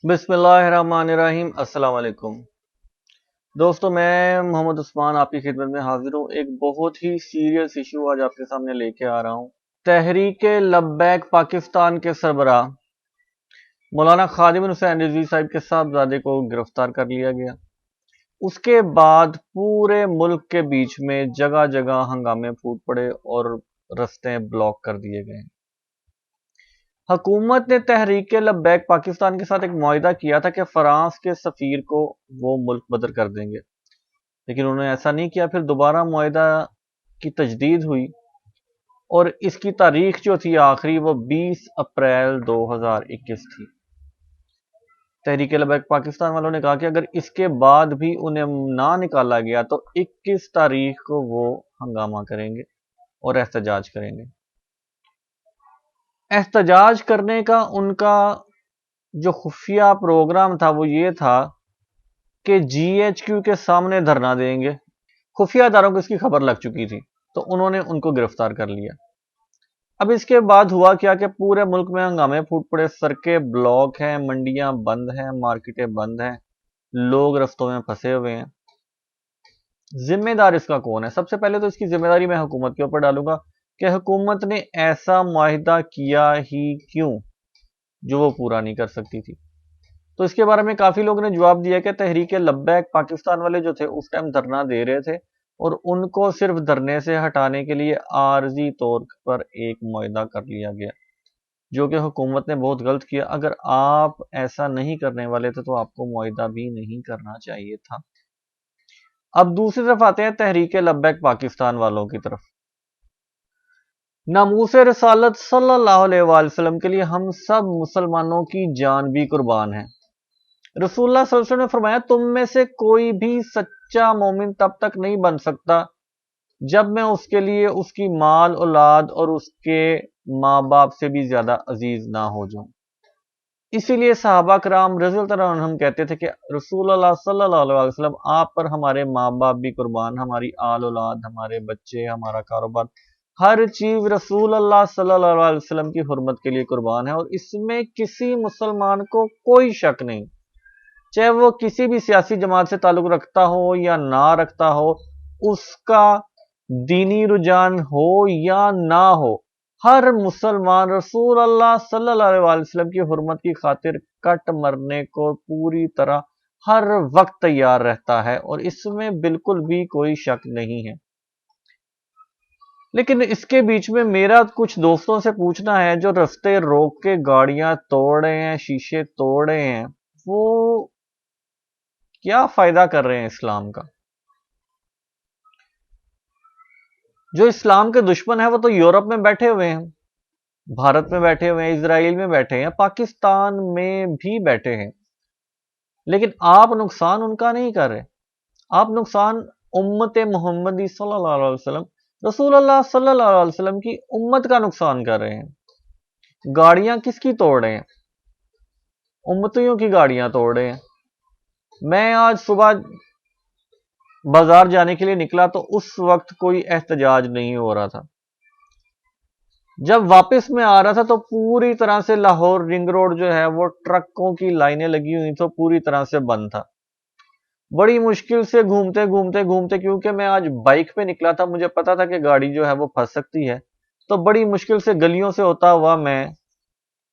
بسم اللہ الرحمن الرحیم۔ السلام علیکم دوستو، میں محمد عثمان آپ کی خدمت میں حاضر ہوں۔ ایک بہت ہی سیریس ایشو آج آپ کے سامنے لے کے آ رہا ہوں۔ تحریک لبیک پاکستان کے سربراہ مولانا خادم حسین رضوی صاحب کے صاحبزادے کو گرفتار کر لیا گیا۔ اس کے بعد پورے ملک کے بیچ میں جگہ جگہ ہنگامے پھوٹ پڑے اور رستے بلاک کر دیے گئے۔ حکومت نے تحریک لبیک پاکستان کے ساتھ ایک معاہدہ کیا تھا کہ فرانس کے سفیر کو وہ ملک بدر کر دیں گے، لیکن انہوں نے ایسا نہیں کیا۔ پھر دوبارہ معاہدہ کی تجدید ہوئی اور اس کی تاریخ جو تھی آخری، وہ 20 اپریل 2021 تھی۔ تحریک لبیک پاکستان والوں نے کہا کہ اگر اس کے بعد بھی انہیں نہ نکالا گیا تو 21 تاریخ کو وہ ہنگامہ کریں گے اور احتجاج کریں گے۔ احتجاج کرنے کا ان کا جو خفیہ پروگرام تھا وہ یہ تھا کہ GHQ کے سامنے دھرنا دیں گے۔ خفیہ اداروں کو اس کی خبر لگ چکی تھی تو انہوں نے ان کو گرفتار کر لیا۔ اب اس کے بعد ہوا کیا کہ پورے ملک میں ہنگامے پھوٹ پڑے، سڑکیں بلاک ہیں، منڈیاں بند ہیں، مارکیٹیں بند ہیں، لوگ رستوں میں پھنسے ہوئے ہیں۔ ذمہ دار اس کا کون ہے؟ سب سے پہلے تو اس کی ذمہ داری میں حکومت کے اوپر ڈالوں گا کہ حکومت نے ایسا معاہدہ کیا ہی کیوں جو وہ پورا نہیں کر سکتی تھی۔ تو اس کے بارے میں کافی لوگوں نے جواب دیا کہ تحریک لبیک پاکستان والے جو تھے اس ٹائم دھرنا دے رہے تھے اور ان کو صرف دھرنے سے ہٹانے کے لیے عارضی طور پر ایک معاہدہ کر لیا گیا، جو کہ حکومت نے بہت غلط کیا۔ اگر آپ ایسا نہیں کرنے والے تھے تو آپ کو معاہدہ بھی نہیں کرنا چاہیے تھا۔ اب دوسری طرف آتے ہیں تحریک لبیک پاکستان والوں کی طرف۔ ناموس رسالت صلی اللہ علیہ وآلہ وسلم کے لیے ہم سب مسلمانوں کی جان بھی قربان ہے۔ رسول اللہ صلی اللہ علیہ وسلم نے فرمایا، تم میں سے کوئی بھی سچا مومن تب تک نہیں بن سکتا جب میں اس کے لیے اس کی مال اولاد اور اس کے ماں باپ سے بھی زیادہ عزیز نہ ہو جاؤں۔ اسی لیے صحابہ کرام رضی اللہ عنہم کہتے تھے کہ رسول اللہ صلی اللہ علیہ وسلم آپ پر ہمارے ماں باپ بھی قربان، ہماری آل اولاد، ہمارے بچے، ہمارا کاروبار، ہر چیز رسول اللہ صلی اللہ علیہ وسلم کی حرمت کے لیے قربان ہے، اور اس میں کسی مسلمان کو کوئی شک نہیں، چاہے وہ کسی بھی سیاسی جماعت سے تعلق رکھتا ہو یا نہ رکھتا ہو، اس کا دینی رجحان ہو یا نہ ہو، ہر مسلمان رسول اللہ صلی اللہ علیہ وسلم کی حرمت کی خاطر کٹ مرنے کو پوری طرح ہر وقت تیار رہتا ہے، اور اس میں بالکل بھی کوئی شک نہیں ہے۔ لیکن اس کے بیچ میں میرا کچھ دوستوں سے پوچھنا ہے جو رستے روک کے گاڑیاں توڑ رہے ہیں، شیشے توڑ رہے ہیں، وہ کیا فائدہ کر رہے ہیں اسلام کا؟ جو اسلام کے دشمن ہیں وہ تو یورپ میں بیٹھے ہوئے ہیں، بھارت میں بیٹھے ہوئے ہیں، اسرائیل میں بیٹھے ہیں، پاکستان میں بھی بیٹھے ہیں، لیکن آپ نقصان ان کا نہیں کر رہے۔ آپ نقصان امت محمدی صلی اللہ علیہ وسلم، رسول اللہ صلی اللہ علیہ وسلم کی امت کا نقصان کر رہے ہیں۔ گاڑیاں کس کی توڑ رہے ہیں؟ امتیوں کی گاڑیاں توڑ رہے ہیں۔ میں آج صبح بازار جانے کے لیے نکلا تو اس وقت کوئی احتجاج نہیں ہو رہا تھا۔ جب واپس میں آ رہا تھا تو پوری طرح سے لاہور رنگ روڈ جو ہے وہ ٹرکوں کی لائنیں لگی ہوئی تو پوری طرح سے بند تھا۔ بڑی مشکل سے گھومتے کیونکہ میں آج بائک پہ نکلا تھا، مجھے پتا تھا کہ گاڑی جو ہے وہ پھنس سکتی ہے، تو بڑی مشکل سے گلیوں سے ہوتا ہوا میں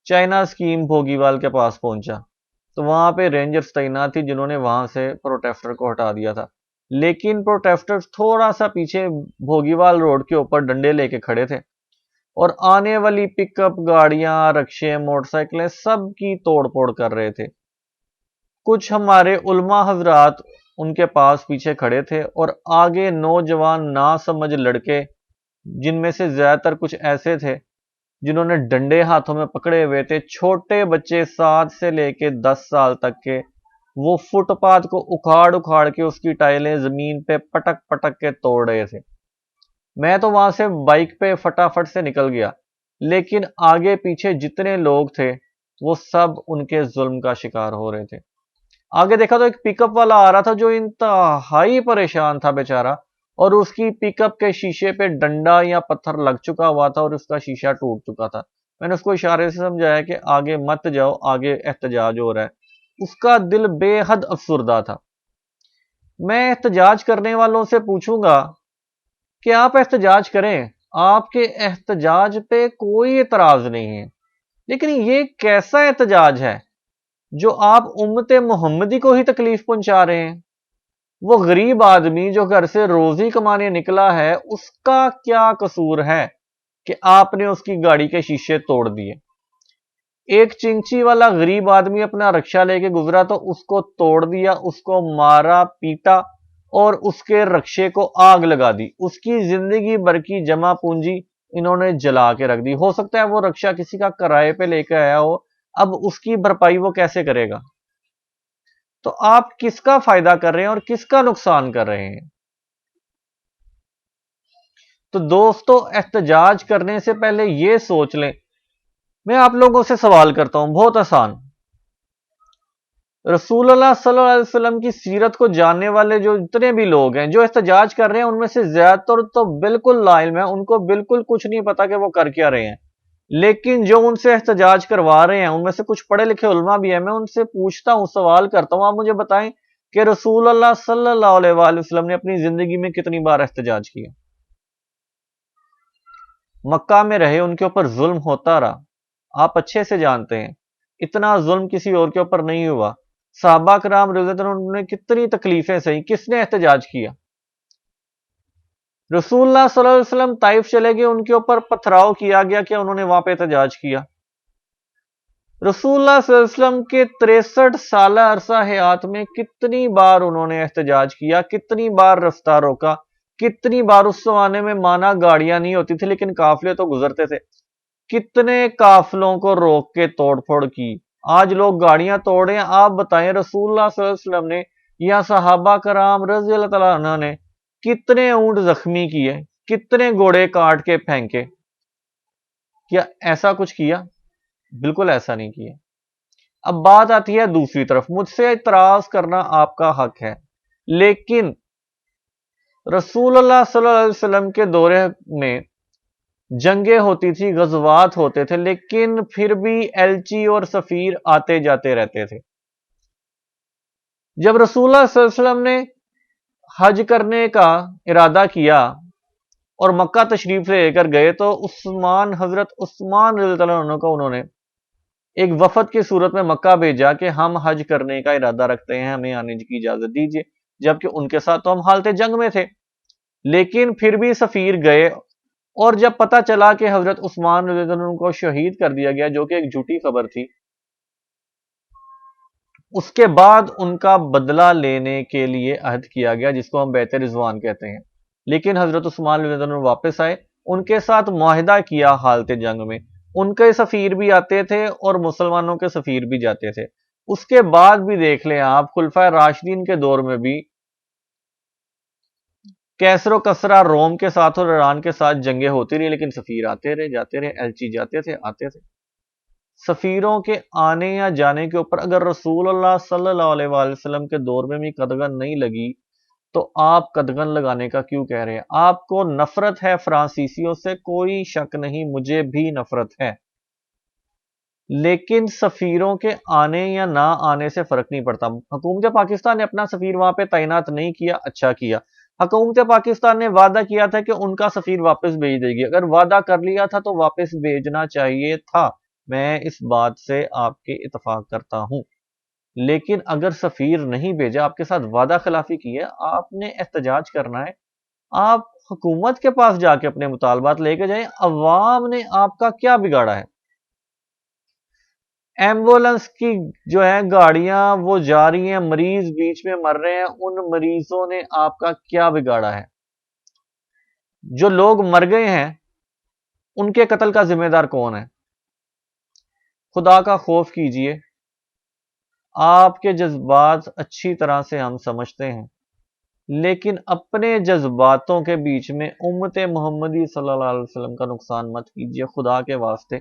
چائنا اسکیم بھوگیوال کے پاس پہنچا، تو وہاں پہ رینجرز تعینات تھی جنہوں نے وہاں سے پروٹیسٹر کو ہٹا دیا تھا، لیکن پروٹیسٹر تھوڑا سا پیچھے بھوگیوال روڈ کے اوپر ڈنڈے لے کے کھڑے تھے اور آنے والی پک اپ گاڑیاں، رکشے، موٹر سائیکلیں سب کی توڑ پھوڑ کر رہے تھے۔ کچھ ہمارے علماء حضرات ان کے پاس پیچھے کھڑے تھے اور آگے نوجوان ناسمجھ لڑکے، جن میں سے زیادہ تر کچھ ایسے تھے جنہوں نے ڈنڈے ہاتھوں میں پکڑے ہوئے تھے، چھوٹے بچے 7 سے لے کے 10 سال تک کے، وہ فٹ پاتھ کو اکھاڑ کے اس کی ٹائلیں زمین پہ پٹک کے توڑ رہے تھے۔ میں تو وہاں سے بائک پہ فٹافٹ سے نکل گیا، لیکن آگے پیچھے جتنے لوگ تھے وہ سب ان کے ظلم کا شکار ہو رہے تھے۔ آگے دیکھا تو ایک پک اپ والا آ رہا تھا جو انتہائی پریشان تھا بیچارہ، اور اس کی پک اپ کے شیشے پہ ڈنڈا یا پتھر لگ چکا ہوا تھا اور اس کا شیشہ ٹوٹ چکا تھا۔ میں نے اس کو اشارے سے سمجھایا کہ آگے مت جاؤ، آگے احتجاج ہو رہا ہے، اس کا دل بے حد افسردہ تھا۔ میں احتجاج کرنے والوں سے پوچھوں گا کہ آپ احتجاج کریں، آپ کے احتجاج پہ کوئی اعتراض نہیں ہے، لیکن یہ کیسا احتجاج ہے جو آپ امت محمدی کو ہی تکلیف پہنچا رہے ہیں؟ وہ غریب آدمی جو گھر سے روزی کمانے نکلا ہے، اس کا کیا قصور ہے کہ آپ نے اس کی گاڑی کے شیشے توڑ دیے؟ ایک چنچی والا غریب آدمی اپنا رکشہ لے کے گزرا تو اس کو توڑ دیا، اس کو مارا پیٹا اور اس کے رکشے کو آگ لگا دی، اس کی زندگی بھر کی جمع پونجی انہوں نے جلا کے رکھ دی۔ ہو سکتا ہے وہ رکشہ کسی کا کرائے پہ لے کے آیا ہو، اب اس کی بھرپائی وہ کیسے کرے گا؟ تو آپ کس کا فائدہ کر رہے ہیں اور کس کا نقصان کر رہے ہیں؟ تو دوستو، احتجاج کرنے سے پہلے یہ سوچ لیں۔ میں آپ لوگوں سے سوال کرتا ہوں، بہت آسان۔ رسول اللہ صلی اللہ علیہ وسلم کی سیرت کو جاننے والے جو اتنے بھی لوگ ہیں جو احتجاج کر رہے ہیں، ان میں سے زیادہ تر تو بالکل لا علم ہے، ان کو بالکل کچھ نہیں پتا کہ وہ کر کیا رہے ہیں۔ لیکن جو ان سے احتجاج کروا رہے ہیں، ان میں سے کچھ پڑھے لکھے علماء بھی ہیں، میں ان سے پوچھتا ہوں، سوال کرتا ہوں، آپ مجھے بتائیں کہ رسول اللہ صلی اللہ علیہ وآلہ وسلم نے اپنی زندگی میں کتنی بار احتجاج کیا؟ مکہ میں رہے، ان کے اوپر ظلم ہوتا رہا، آپ اچھے سے جانتے ہیں، اتنا ظلم کسی اور کے اوپر نہیں ہوا۔ صحابہ کرام رضی اللہ عنہم نے کتنی تکلیفیں سہی، کس نے احتجاج کیا؟ رسول اللہ صلی اللہ علیہ وسلم طائف چلے گئے، ان کے اوپر پتھراؤ کیا گیا کہ انہوں نے وہاں پہ احتجاج کیا؟ رسول اللہ صلی اللہ علیہ وسلم کے 63 سالہ عرصہ حیات میں کتنی بار انہوں نے احتجاج کیا، کتنی بار رستہ روکا، کتنی بار؟ اس زمانے میں مانا گاڑیاں نہیں ہوتی تھی لیکن قافلے تو گزرتے تھے، کتنے قافلوں کو روک کے توڑ پھوڑ کی۔ آج لوگ گاڑیاں توڑ رہے ہیں، آپ بتائیں رسول اللہ صلی اللہ علیہ وسلم نے یا صحابہ کرام رضی اللہ تعالیٰ عنہ نے کتنے اونٹ زخمی کیے، کتنے گھوڑے کاٹ کے پھینکے؟ کیا ایسا کچھ کیا؟ بالکل ایسا نہیں کیا۔ اب بات آتی ہے دوسری طرف، مجھ سے اعتراض کرنا آپ کا حق ہے، لیکن رسول اللہ صلی اللہ علیہ وسلم کے دورے میں جنگیں ہوتی تھی، غزوات ہوتے تھے، لیکن پھر بھی ایلچی اور سفیر آتے جاتے رہتے تھے۔ جب رسول اللہ صلی اللہ علیہ وسلم نے حج کرنے کا ارادہ کیا اور مکہ تشریف لے کر گئے تو حضرت عثمان رضی اللہ عنہ کو انہوں نے ایک وفد کی صورت میں مکہ بھیجا کہ ہم حج کرنے کا ارادہ رکھتے ہیں، ہمیں آنے کی اجازت دیجیے، جبکہ ان کے ساتھ تو ہم حالت جنگ میں تھے۔ لیکن پھر بھی سفیر گئے، اور جب پتہ چلا کہ حضرت عثمان رضی اللہ عنہ کو شہید کر دیا گیا، جو کہ ایک جھوٹی خبر تھی، اس کے بعد ان کا بدلہ لینے کے لیے عہد کیا گیا، جس کو ہم بیعت رضوان کہتے ہیں۔ لیکن حضرت عثمان رضی اللہ عنہ واپس آئے، ان کے ساتھ معاہدہ کیا حالت جنگ میں، ان کے سفیر بھی آتے تھے اور مسلمانوں کے سفیر بھی جاتے تھے۔ اس کے بعد بھی دیکھ لیں آپ، خلفائے راشدین کے دور میں بھی کیسر و کسرا روم کے ساتھ اور ایران کے ساتھ جنگیں ہوتی رہی، لیکن سفیر آتے رہے جاتے رہے، ایلچی جاتے تھے آتے تھے۔ سفیروں کے آنے یا جانے کے اوپر اگر رسول اللہ صلی اللہ علیہ وآلہ وسلم کے دور میں بھی قدغن نہیں لگی تو آپ قدغن لگانے کا کیوں کہہ رہے ہیں؟ آپ کو نفرت ہے فرانسیسیوں سے، کوئی شک نہیں، مجھے بھی نفرت ہے، لیکن سفیروں کے آنے یا نہ آنے سے فرق نہیں پڑتا۔ حکومت پاکستان نے اپنا سفیر وہاں پہ تعینات نہیں کیا، اچھا کیا۔ حکومت پاکستان نے وعدہ کیا تھا کہ ان کا سفیر واپس بھیج دے گی، اگر وعدہ کر لیا تھا تو واپس بھیجنا چاہیے تھا، میں اس بات سے آپ کے اتفاق کرتا ہوں۔ لیکن اگر سفیر نہیں بھیجا، آپ کے ساتھ وعدہ خلافی کی ہے، آپ نے احتجاج کرنا ہے، آپ حکومت کے پاس جا کے اپنے مطالبات لے کے جائیں۔ عوام نے آپ کا کیا بگاڑا ہے؟ ایمبولنس کی جو ہے گاڑیاں وہ جا رہی ہیں، مریض بیچ میں مر رہے ہیں، ان مریضوں نے آپ کا کیا بگاڑا ہے؟ جو لوگ مر گئے ہیں ان کے قتل کا ذمہ دار کون ہے؟ خدا کا خوف کیجئے، آپ کے جذبات اچھی طرح سے ہم سمجھتے ہیں، لیکن اپنے جذباتوں کے بیچ میں امت محمدی صلی اللہ علیہ وسلم کا نقصان مت کیجئے، خدا کے واسطے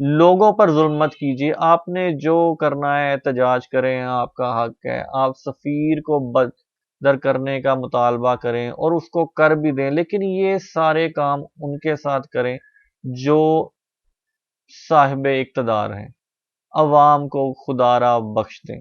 لوگوں پر ظلم مت کیجیے۔ آپ نے جو کرنا ہے احتجاج کریں، آپ کا حق ہے، آپ سفیر کو بدر کرنے کا مطالبہ کریں اور اس کو کر بھی دیں، لیکن یہ سارے کام ان کے ساتھ کریں جو صاحب اقتدار ہیں، عوام کو خدا را بخش دیں۔